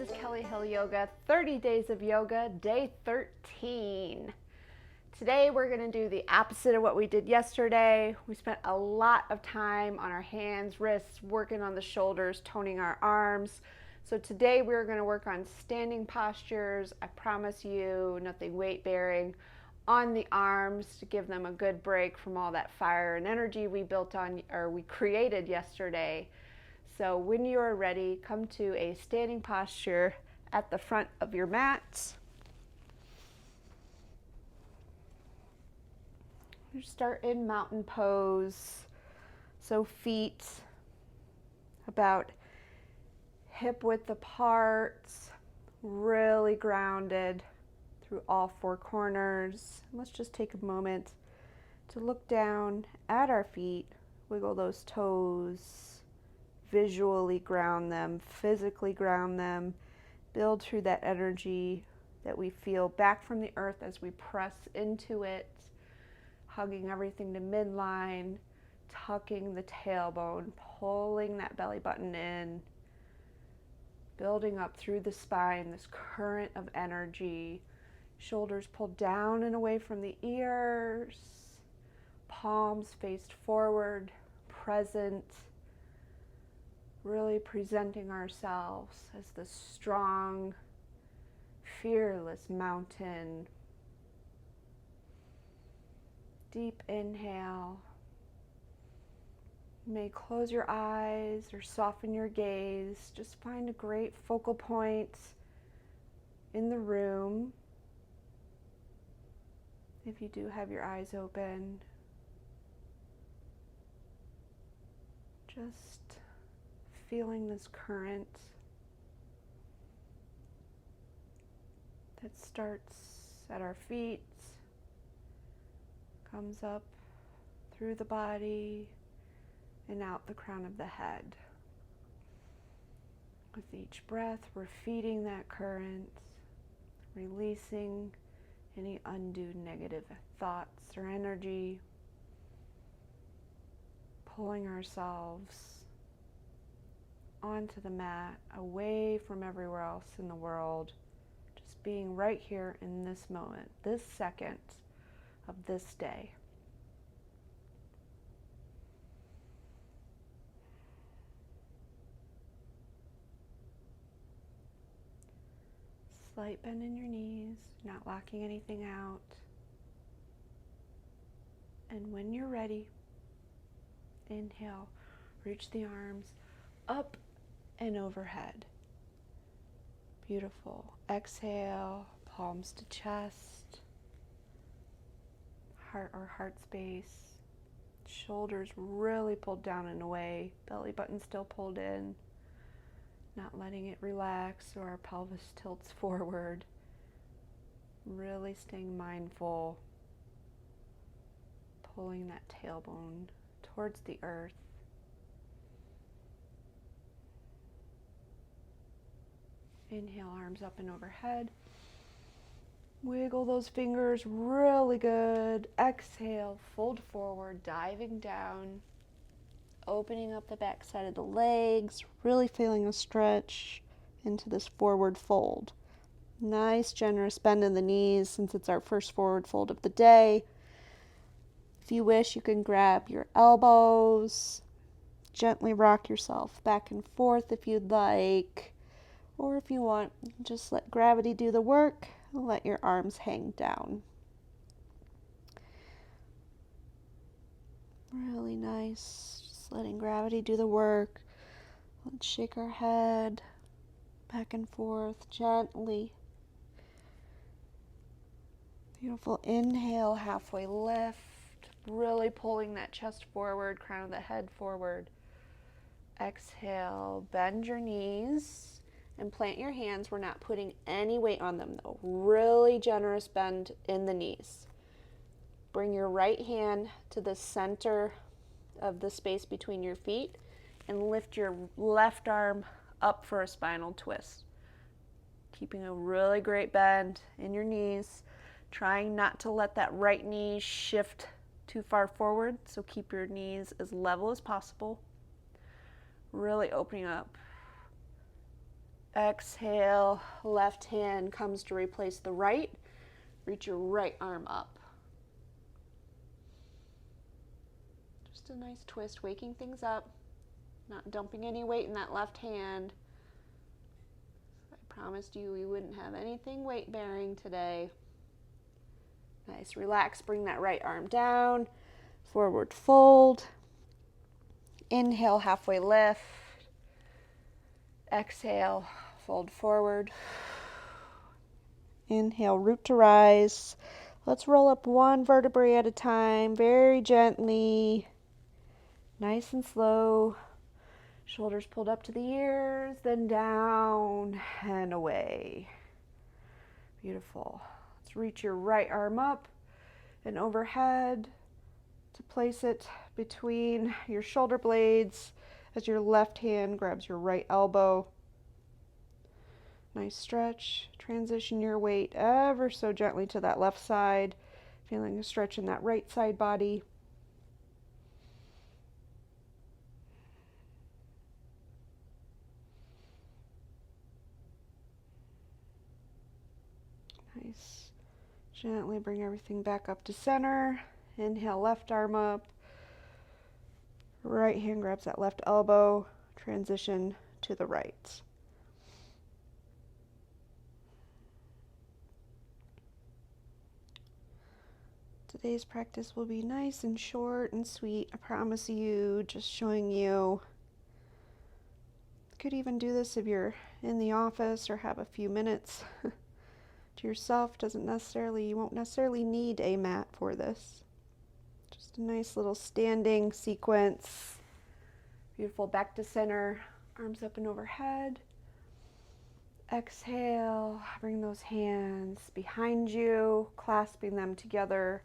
is Kelly Hill Yoga, 30 Days of Yoga, day 13. Today we're going to do the opposite of what we did yesterday. We spent a lot of time on our hands, wrists, working on the shoulders, toning our arms. So today we're going to work on standing postures. I promise you, nothing weight bearing on the arms to give them a good break from all that fire and energy we created yesterday. So when you are ready, come to a standing posture at the front of your mat. You start in mountain pose. So feet about hip width apart, really grounded through all four corners. Let's just take a moment to look down at our feet, wiggle those toes, visually ground them, physically ground them, build through that energy that we feel back from the earth as we press into it, hugging everything to midline, tucking the tailbone, pulling that belly button in, building up through the spine, this current of energy. Shoulders pulled down and away from the ears, palms faced forward, present, really presenting ourselves as the strong, fearless mountain. Deep inhale. You may close your eyes or soften your gaze. Just find a great focal point in the room. If you do have your eyes open, just feeling this current that starts at our feet, comes up through the body and out the crown of the head. With each breath, we're feeding that current, releasing any undue negative thoughts or energy, pulling ourselves onto the mat, away from everywhere else in the world, just being right here in this moment, this second of this day. Slight bend in your knees, not locking anything out. And when you're ready, inhale, reach the arms up and overhead. Beautiful. Exhale, palms to chest, heart or heart space. Shoulders really pulled down and away, belly button still pulled in, not letting it relax or our pelvis tilts forward. Really staying mindful, pulling that tailbone towards the earth. Inhale, arms up and overhead. Wiggle those fingers really good. Exhale, fold forward, diving down, opening up the back side of the legs, really feeling a stretch into this forward fold. Nice, generous bend in the knees since it's our first forward fold of the day. If you wish, you can grab your elbows, gently rock yourself back and forth if you'd like. Or if you want, just let gravity do the work and let your arms hang down. Really nice. Just letting gravity do the work. Let's shake our head back and forth gently. Beautiful. Inhale, halfway lift. Really pulling that chest forward, crown of the head forward. Exhale, bend your knees. And plant your hands. We're not putting any weight on them though. Really generous bend in the knees. Bring your right hand to the center of the space between your feet and lift your left arm up for a spinal twist. Keeping a really great bend in your knees. Trying not to let that right knee shift too far forward. So keep your knees as level as possible. Really opening up Exhale, left hand comes to replace the right. Reach your right arm up. Just a nice twist, waking things up, not dumping any weight in that left hand. I promised you we wouldn't have anything weight bearing today. Nice, relax, bring that right arm down, forward fold. Inhale, halfway lift. Exhale, fold forward. Inhale, root to rise. Let's roll up one vertebrae at a time, very gently, nice and slow. Shoulders pulled up to the ears, then down and away. Beautiful. Let's reach your right arm up and overhead to place it between your shoulder blades as your left hand grabs your right elbow. Nice stretch. Transition your weight ever so gently to that left side, feeling a stretch in that right side body. Nice. Gently bring everything back up to center. Inhale, left arm up. Right hand grabs that left elbow. Transition to the right. Today's practice will be nice and short and sweet. I promise you, just showing you. Could even do this if you're in the office or have a few minutes to yourself. You won't necessarily need a mat for this. Just a nice little standing sequence. Beautiful, back to center, arms up and overhead. Exhale, bring those hands behind you, clasping them together.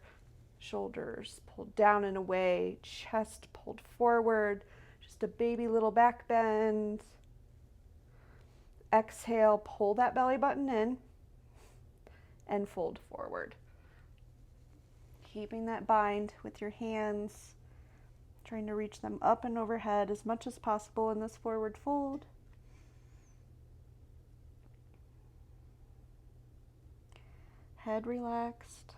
Shoulders pulled down and away, chest pulled forward, just a baby little back bend. Exhale, pull that belly button in and fold forward. Keeping that bind with your hands, trying to reach them up and overhead as much as possible in this forward fold. Head relaxed.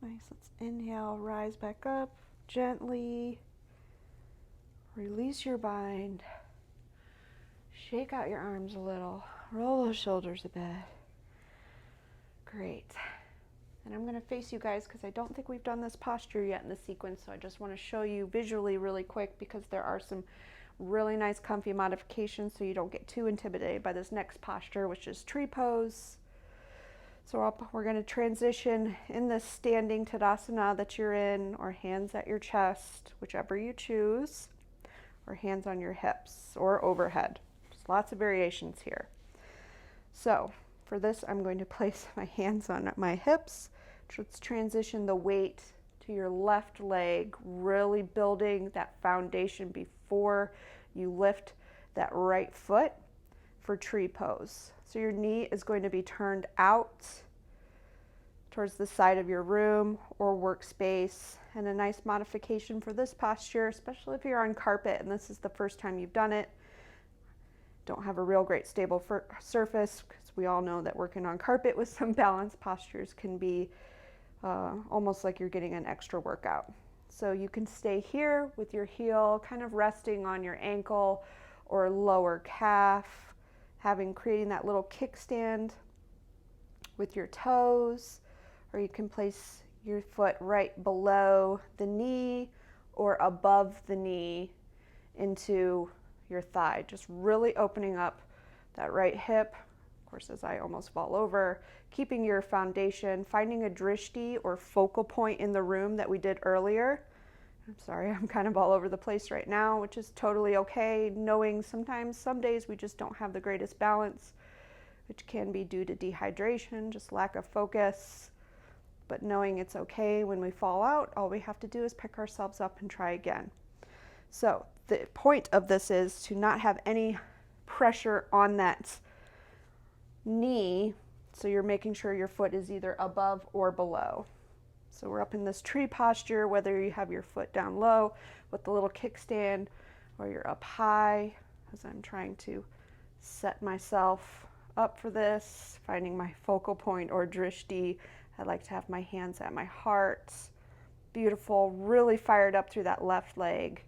Nice, let's inhale, rise back up gently. Release your bind. Shake out your arms a little. Roll those shoulders a bit. Great. And I'm going to face you guys because I don't think we've done this posture yet in the sequence, so I just want to show you visually really quick because there are some really nice comfy modifications so you don't get too intimidated by this next posture, which is tree pose. So we're going to transition in this standing Tadasana that you're in, or hands at your chest, whichever you choose, or hands on your hips or overhead. There's lots of variations here. So for this, I'm going to place my hands on my hips. Let's transition the weight to your left leg, really building that foundation before you lift that right foot for tree pose. So your knee is going to be turned out towards the side of your room or workspace. And a nice modification for this posture, especially if you're on carpet and this is the first time you've done it, don't have a real great stable surface, because we all know that working on carpet with some balanced postures can be almost like you're getting an extra workout. So you can stay here with your heel kind of resting on your ankle or lower calf, creating that little kickstand with your toes, or you can place your foot right below the knee or above the knee into your thigh, just really opening up that right hip. Of course, as I almost fall over, keeping your foundation, finding a drishti or focal point in the room that we did earlier. I'm sorry, I'm kind of all over the place right now, which is totally okay, knowing sometimes, some days we just don't have the greatest balance, which can be due to dehydration, just lack of focus. But knowing it's okay when we fall out, all we have to do is pick ourselves up and try again. So the point of this is to not have any pressure on that knee, so you're making sure your foot is either above or below. So we're up in this tree posture, whether you have your foot down low with the little kickstand or you're up high, as I'm trying to set myself up for this, finding my focal point or drishti. I like to have my hands at my heart. Beautiful, really fired up through that left leg.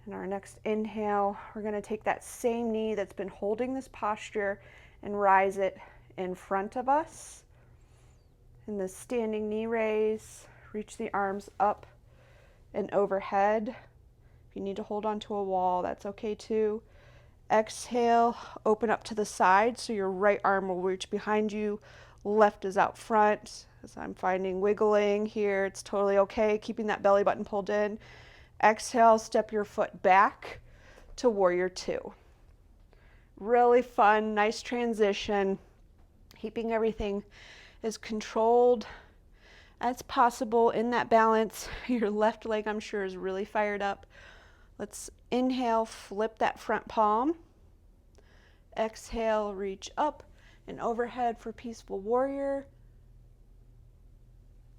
In our next inhale, we're going to take that same knee that's been holding this posture and rise it in front of us. In the standing knee raise, reach the arms up and overhead. If you need to hold onto a wall, that's okay too. Exhale, open up to the side so your right arm will reach behind you. Left is out front. As I'm finding wiggling here, it's totally okay, keeping that belly button pulled in. Exhale, step your foot back to warrior two. Really fun, nice transition, keeping everything as controlled as possible in that balance. Your left leg, I'm sure, is really fired up. Let's inhale, flip that front palm. Exhale, reach up and overhead for peaceful warrior.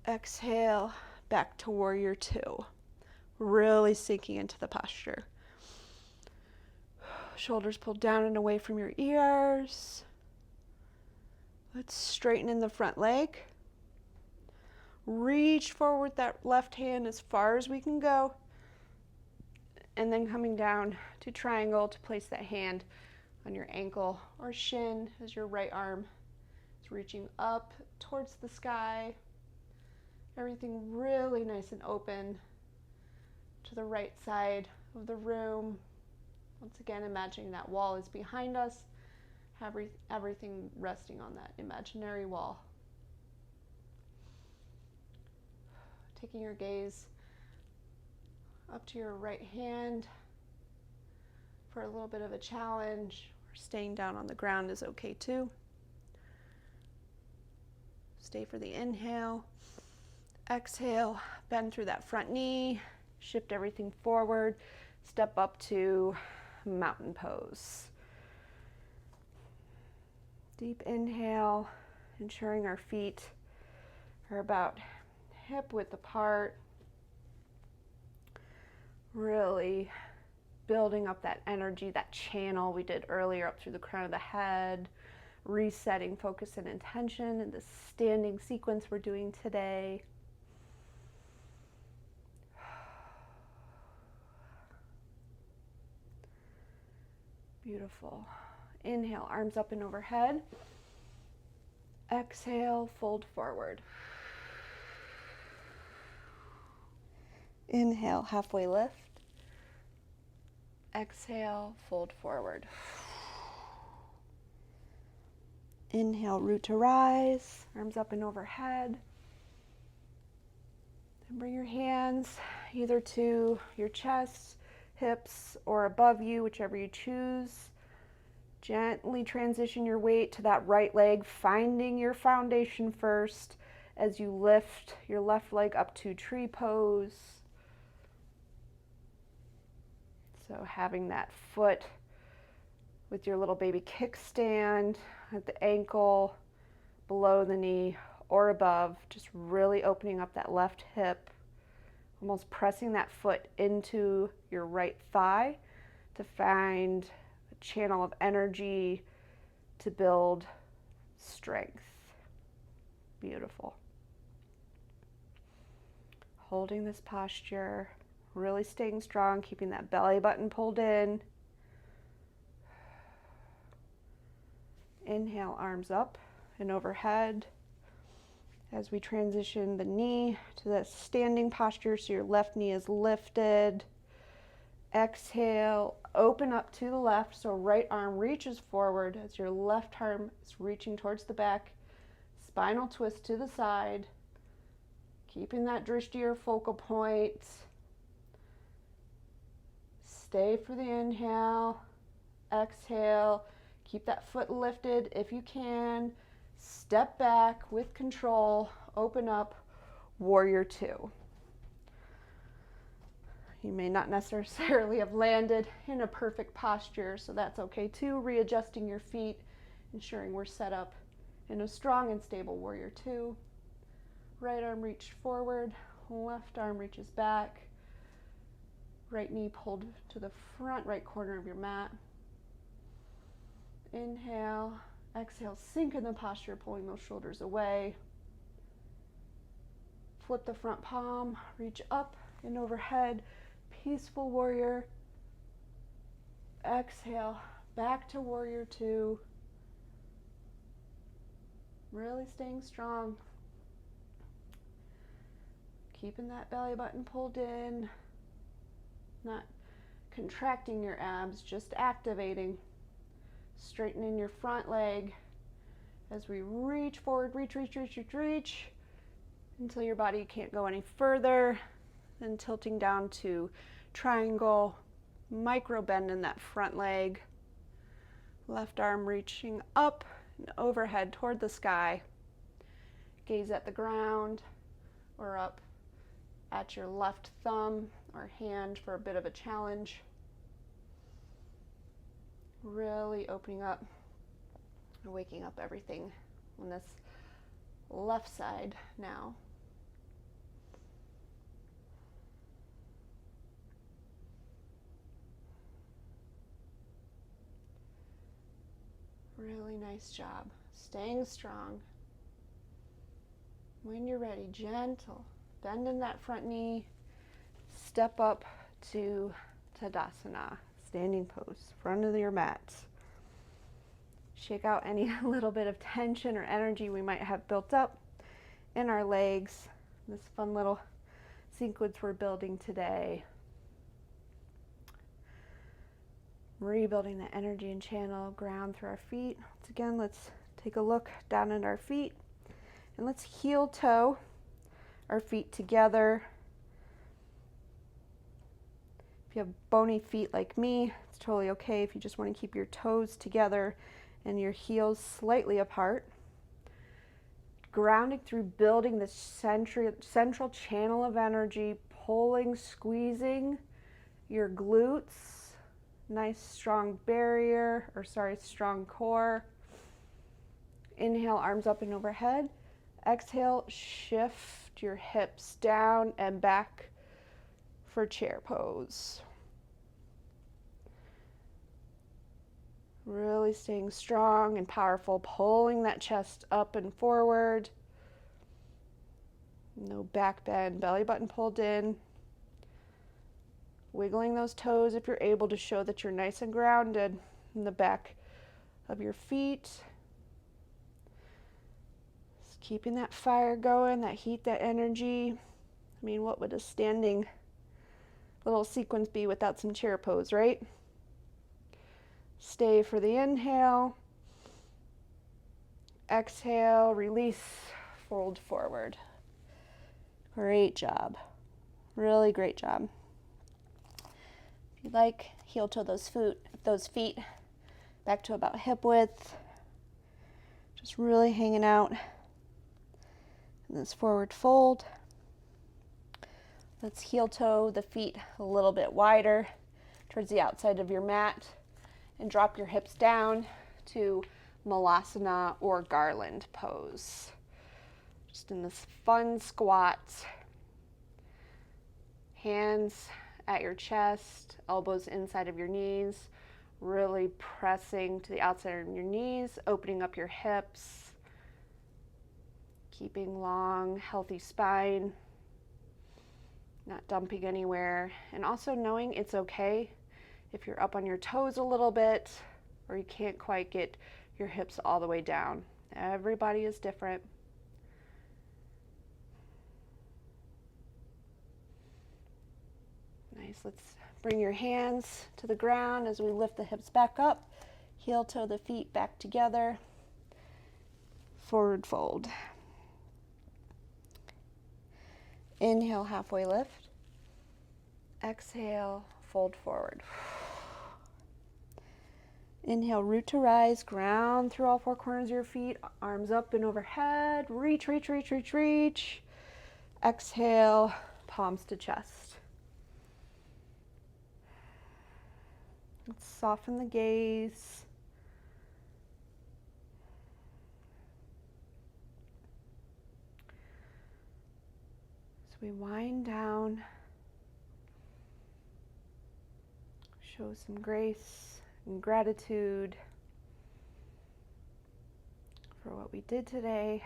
Exhale, back to warrior two. Really sinking into the posture. Shoulders pulled down and away from your ears. Let's straighten in the front leg. Reach forward with that left hand as far as we can go. And then coming down to triangle to place that hand on your ankle or shin as your right arm is reaching up towards the sky. Everything really nice and open to the right side of the room. Once again, imagining that wall is behind us. Everything resting on that imaginary wall. Taking your gaze up to your right hand for a little bit of a challenge, or staying down on the ground is okay too. Stay for the inhale. Exhale, bend through that front knee, shift everything forward, step up to mountain pose. Deep inhale, ensuring our feet are about hip width apart. Really building up that energy, that channel we did earlier up through the crown of the head, resetting focus and intention in the standing sequence we're doing today. Beautiful. Inhale, arms up and overhead. Exhale, fold forward. Inhale, halfway lift. Exhale, fold forward. Inhale, root to rise, arms up and overhead. And bring your hands either to your chest, hips, or above you, whichever you choose. Gently transition your weight to that right leg, finding your foundation first as you lift your left leg up to tree pose. So having that foot with your little baby kickstand at the ankle, below the knee or above, just really opening up that left hip, almost pressing that foot into your right thigh to find a channel of energy to build strength. Beautiful. Holding this posture, really staying strong, keeping that belly button pulled in. Inhale, arms up and overhead as we transition the knee to that standing posture so your left knee is lifted. Exhale, open up to the left so right arm reaches forward as your left arm is reaching towards the back. Spinal twist to the side, keeping that drishti or focal point. Stay for the inhale, exhale, keep that foot lifted if you can. Step back with control, open up, warrior two. You may not necessarily have landed in a perfect posture, so that's okay too. Readjusting your feet ensuring we're set up in a strong and stable warrior two. Right arm reached forward, left arm reaches back, right knee pulled to the front right corner of your mat. Inhale, exhale, sink in the posture, pulling those shoulders away. Flip the front palm, reach up and overhead, peaceful warrior. Exhale, back to warrior two. Really staying strong. Keeping that belly button pulled in, not contracting your abs, just activating. Straightening your front leg as we reach forward, reach until your body can't go any further. Then tilting down to triangle, micro bend in that front leg. Left arm reaching up and overhead toward the sky. Gaze at the ground or up at your left thumb or hand for a bit of a challenge. Really opening up and waking up everything on this left side now. Really nice job. Staying strong. When you're ready, gentle. Bend in that front knee. Step up to Tadasana, standing pose, front of your mat. Shake out any little bit of tension or energy we might have built up in our legs. This fun little sequence we're building today. Rebuilding the energy and channel ground through our feet. Once again, let's take a look down at our feet and let's heel toe our feet together. If you have bony feet like me, it's totally okay if you just want to keep your toes together and your heels slightly apart. Grounding through building the central channel of energy, pulling, squeezing your glutes. Nice strong barrier, strong core. Inhale, arms up and overhead. Exhale, shift your hips down and back for chair pose. Really staying strong and powerful, pulling that chest up and forward. No back bend, belly button pulled in. Wiggling those toes if you're able to show that you're nice and grounded in the back of your feet. Just keeping that fire going, that heat, that energy. I mean, what would a standing little sequence be without some chair pose, right? Stay for the inhale. Exhale, release, fold forward. Great job. Really great job. If you'd like, heel toe those feet back to about hip width. Just really hanging out in this forward fold. Let's heel toe the feet a little bit wider towards the outside of your mat and drop your hips down to Malasana or garland pose. Just in this fun squat. Hands at your chest, elbows inside of your knees, really pressing to the outside of your knees, opening up your hips, keeping long, healthy spine, not dumping anywhere, and also knowing it's okay if you're up on your toes a little bit or you can't quite get your hips all the way down. Everybody is different. Nice. Let's bring your hands to the ground as we lift the hips back up. Heel toe the feet back together. Forward fold. Inhale, halfway lift. Exhale, fold forward. Inhale, root to rise, ground through all four corners of your feet, arms up and overhead, reach, reach, reach, reach, reach. Exhale, palms to chest. Let's soften the gaze. we wind down, show some grace and gratitude for what we did today,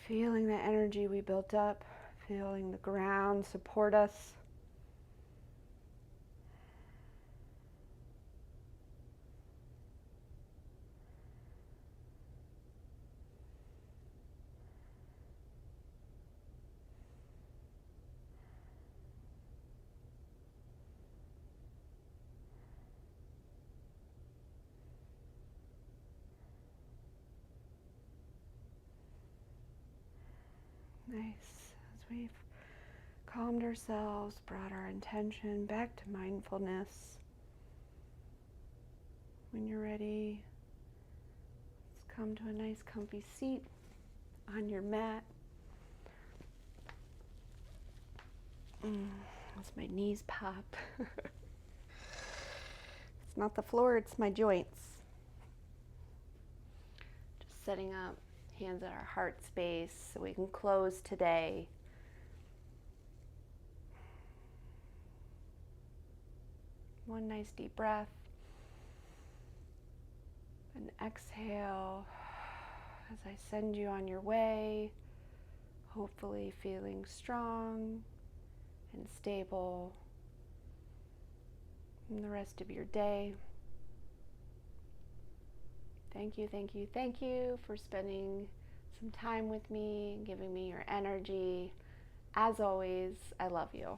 feeling the energy we built up, feeling the ground support us. Nice. As we've calmed ourselves, brought our intention back to mindfulness. When you're ready, let's come to a nice comfy seat on your mat. As my knees pop. It's not the floor, it's my joints. Just setting up, hands at our heart space so we can close today. One nice deep breath. And exhale as I send you on your way, hopefully feeling strong and stable in the rest of your day. Thank you, thank you, thank you for spending some time with me, giving me your energy. As always, I love you.